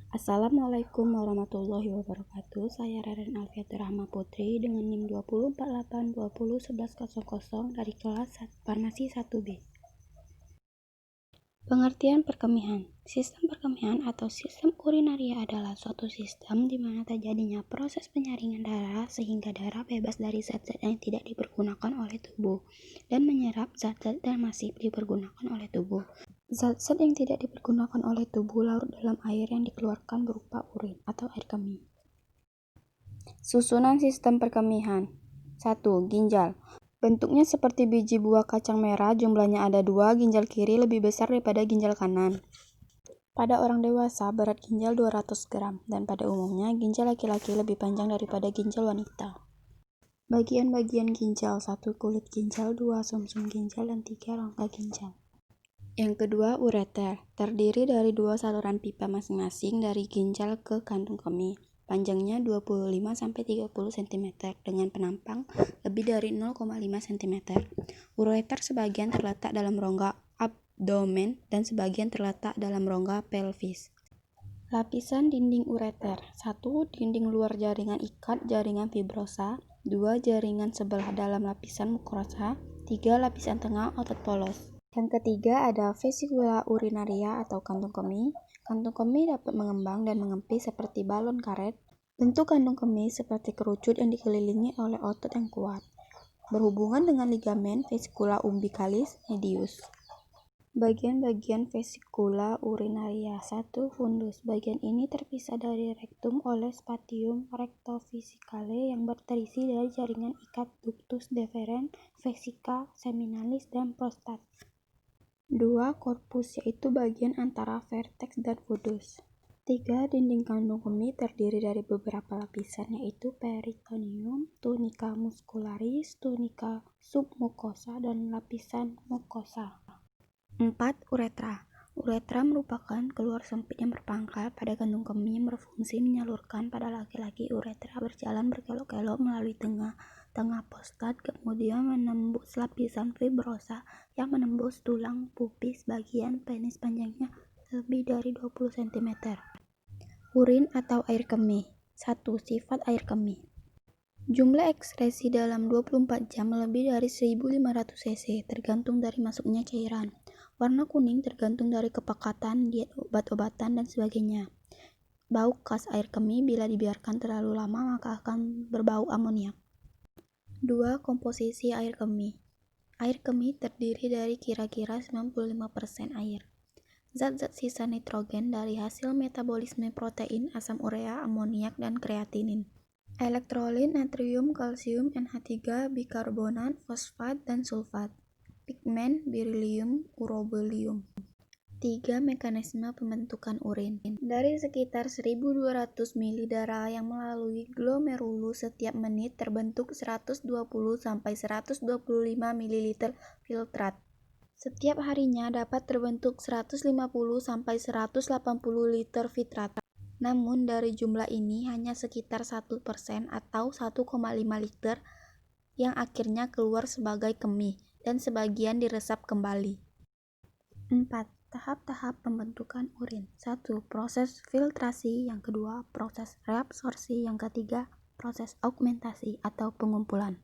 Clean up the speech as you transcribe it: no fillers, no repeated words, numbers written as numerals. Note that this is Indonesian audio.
Assalamualaikum warahmatullahi wabarakatuh. Saya Reren Alfiati Rahma Putri dengan NIM 248201100 dari kelas Farmasi 1B. Pengertian perkemihan. Sistem perkemihan atau sistem urinaria adalah suatu sistem di mana terjadinya proses penyaringan darah sehingga darah bebas dari zat-zat yang tidak dipergunakan oleh tubuh dan menyerap zat-zat yang masih dipergunakan oleh tubuh. Zat-zat yang tidak dipergunakan oleh tubuh larut dalam air yang dikeluarkan berupa urin atau air kemih. Susunan sistem perkemihan. 1. Ginjal. Bentuknya seperti biji buah kacang merah, jumlahnya ada 2, ginjal kiri lebih besar daripada ginjal kanan. Pada orang dewasa, berat ginjal 200 gram, dan pada umumnya ginjal laki-laki lebih panjang daripada ginjal wanita. Bagian-bagian ginjal. 1. Kulit ginjal, 2. Sumsum ginjal, dan 3. rongga ginjal. Yang kedua, ureter. Terdiri dari 2 saluran pipa masing-masing dari ginjal ke kantung kemih. Panjangnya 25-30 cm dengan penampang lebih dari 0,5 cm. Ureter sebagian terletak dalam rongga abdomen dan sebagian terletak dalam rongga pelvis. Lapisan dinding ureter. 1. Dinding luar jaringan ikat jaringan fibrosa. 2. Jaringan sebelah dalam lapisan mukosa. 3. Lapisan tengah otot polos. Yang ketiga ada vesikula urinaria atau kantung kemih. Kantung kemih dapat mengembang dan mengempis seperti balon karet. Bentuk kantung kemih seperti kerucut yang dikelilingi oleh otot yang kuat. Berhubungan dengan ligamen vesikula umbilicalis medius. Bagian-bagian vesikula urinaria. 1. Fundus. Bagian ini terpisah dari rektum oleh spatium rectovesicale yang terisi dari jaringan ikat ductus deferens, vesika seminalis, dan prostat. 2. Korpus, yaitu bagian antara vertex dan fundus. 3. Dinding kantung kemih terdiri dari beberapa lapisan, yaitu peritoneum, tunica muscularis, tunica submucosa, dan lapisan mukosa. 4. Uretra. Uretra merupakan keluar sempit yang berpangkal pada kantung kemih, berfungsi menyalurkan pada laki-laki. Uretra berjalan berkelok-kelok melalui tengah prostat, kemudian menembus lapisan fibrosa yang menembus tulang pubis bagian penis panjangnya lebih dari 20 cm. Urin atau air kemih. 1. Sifat air kemih. Jumlah ekskresi dalam 24 jam lebih dari 1500 cc tergantung dari masuknya cairan. Warna kuning tergantung dari kepekatan diet obat-obatan dan sebagainya. Bau khas air kemih bila dibiarkan terlalu lama maka akan berbau amoniak. 2. Komposisi air kemih. Air kemih terdiri dari kira-kira 95% air. Zat-zat sisa nitrogen dari hasil metabolisme protein, asam urea, amoniak, dan kreatinin. Elektrolit, natrium, kalsium, NH3, bikarbonat, fosfat, dan sulfat. Pigmen, berilium, urobelium. 3. Mekanisme pembentukan urin. Dari sekitar 1.200 ml darah yang melalui glomerulus setiap menit terbentuk 120-125 ml filtrat. Setiap harinya dapat terbentuk 150-180 liter filtrat. Namun dari jumlah ini hanya sekitar 1% atau 1,5 liter yang akhirnya keluar sebagai kemih dan sebagian diresap kembali. 4. Tahap-tahap pembentukan urin. 1. Proses filtrasi. Yang kedua, proses reabsorpsi. Yang ketiga, proses augmentasi atau pengumpulan.